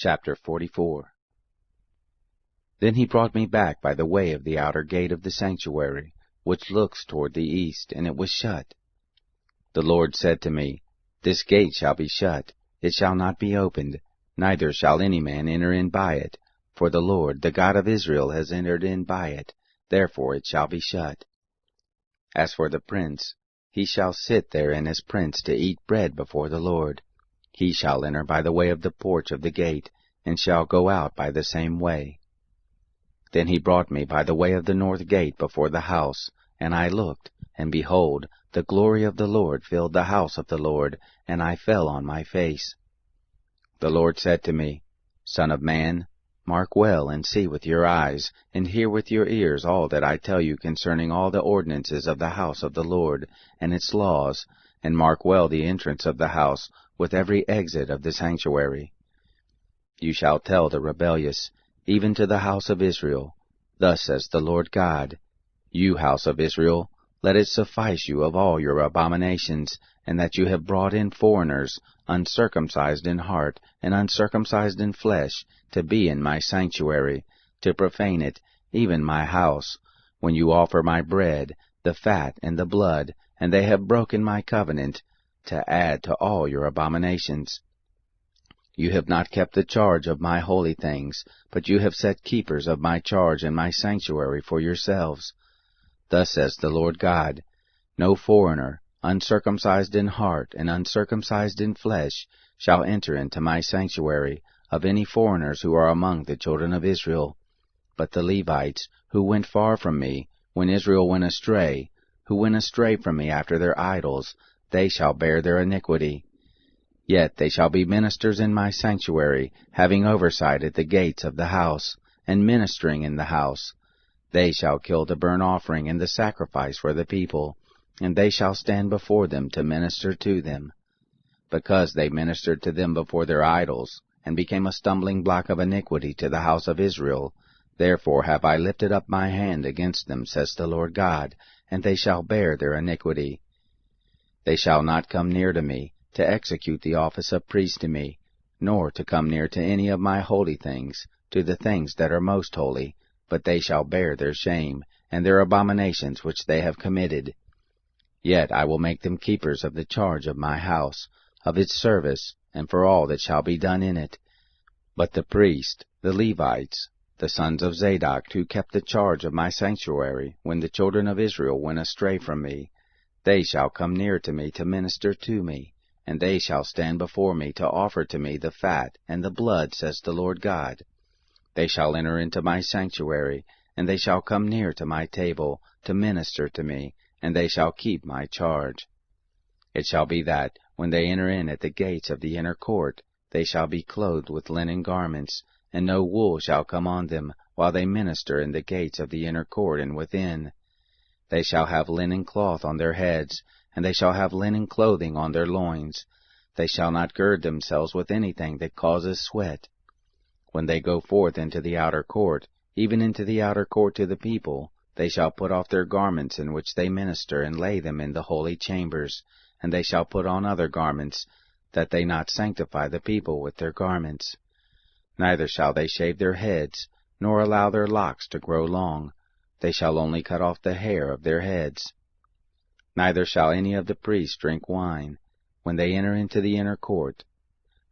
Chapter 44. Then he brought me back by the way of the outer gate of the sanctuary, which looks toward the east, and it was shut. The Lord said to me, This gate shall be shut, it shall not be opened, neither shall any man enter in by it, for the Lord, the God of Israel, has entered in by it, therefore it shall be shut. As for the prince, he shall sit therein as prince to eat bread before the Lord. He shall enter by the way of the porch of the gate, and shall go out by the same way. Then he brought me by the way of the north gate before the house, and I looked, and behold, the glory of the Lord filled the house of the Lord, and I fell on my face. The Lord said to me, Son of man, mark well, and see with your eyes, and hear with your ears all that I tell you concerning all the ordinances of the house of the Lord, and its laws, and mark well the entrance of the house, with every exit of the sanctuary. You shall tell the rebellious, even to the house of Israel, Thus says the Lord God, You house of Israel, let it suffice you of all your abominations, and that you have brought in foreigners, uncircumcised in heart, and uncircumcised in flesh, to be in my sanctuary, to profane it, even my house, when you offer my bread, the fat and the blood, and they have broken my covenant, to add to all your abominations. You have not kept the charge of my holy things, but you have set keepers of my charge in my sanctuary for yourselves. Thus says the Lord God, No foreigner, uncircumcised in heart and uncircumcised in flesh, shall enter into my sanctuary, of any foreigners who are among the children of Israel. But the Levites, who went far from me, when Israel went astray, who went astray from me after their idols, they shall bear their iniquity. Yet they shall be ministers in my sanctuary, having oversight at the gates of the house, and ministering in the house. They shall kill the burnt offering and the sacrifice for the people, and they shall stand before them to minister to them. Because they ministered to them before their idols, and became a stumbling block of iniquity to the house of Israel, therefore have I lifted up my hand against them, says the Lord God, and they shall bear their iniquity. They shall not come near to me, to execute the office of priest to me, nor to come near to any of my holy things, to the things that are most holy, but they shall bear their shame, and their abominations which they have committed. Yet I will make them keepers of the charge of my house, of its service, and for all that shall be done in it. But the priests, the Levites, the sons of Zadok, who kept the charge of my sanctuary, when the children of Israel went astray from me, they shall come near to me to minister to me, and they shall stand before me to offer to me the fat and the blood, says the Lord God. They shall enter into my sanctuary, and they shall come near to my table, to minister to me, and they shall keep my charge. It shall be that, when they enter in at the gates of the inner court, they shall be clothed with linen garments, and no wool shall come on them, while they minister in the gates of the inner court and within. They shall have linen cloth on their heads, and they shall have linen clothing on their loins. They shall not gird themselves with anything that causes sweat. When they go forth into the outer court, even into the outer court to the people, they shall put off their garments in which they minister, and lay them in the holy chambers, and they shall put on other garments, that they not sanctify the people with their garments. Neither shall they shave their heads, nor allow their locks to grow long. They shall only cut off the hair of their heads. Neither shall any of the priests drink wine, when they enter into the inner court.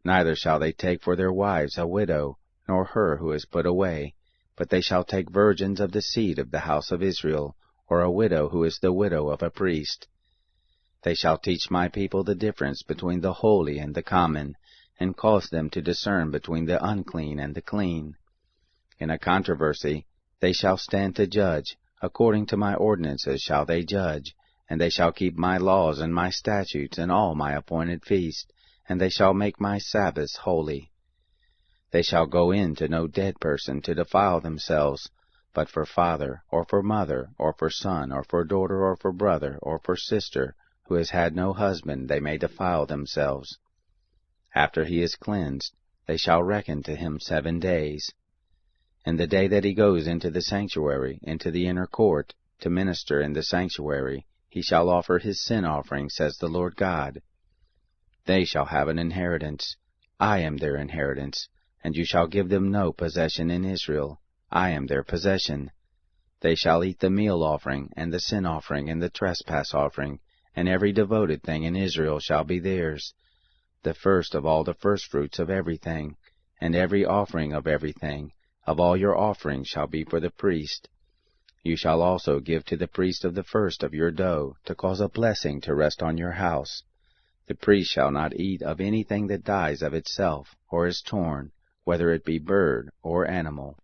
Neither shall they take for their wives a widow, nor her who is put away, but they shall take virgins of the seed of the house of Israel, or a widow who is the widow of a priest. They shall teach my people the difference between the holy and the common, and cause them to discern between the unclean and the clean. In a controversy they shall stand to judge, according to my ordinances shall they judge, and they shall keep my laws and my statutes and all my appointed feasts, and they shall make my Sabbaths holy. They shall go in to no dead person to defile themselves, but for father, or for mother, or for son, or for daughter, or for brother, or for sister, who has had no husband, they may defile themselves. After he is cleansed, they shall reckon to him 7 days. And the day that he goes into the sanctuary, into the inner court, to minister in the sanctuary, he shall offer his sin offering, says the Lord God. They shall have an inheritance. I am their inheritance, and you shall give them no possession in Israel. I am their possession. They shall eat the meal offering, and the sin offering, and the trespass offering, and every devoted thing in Israel shall be theirs, the first of all the firstfruits of everything, and every offering of everything, of all your offerings shall be for the priest. You shall also give to the priest of the first of your dough, to cause a blessing to rest on your house. The priest shall not eat of anything that dies of itself, or is torn, whether it be bird or animal.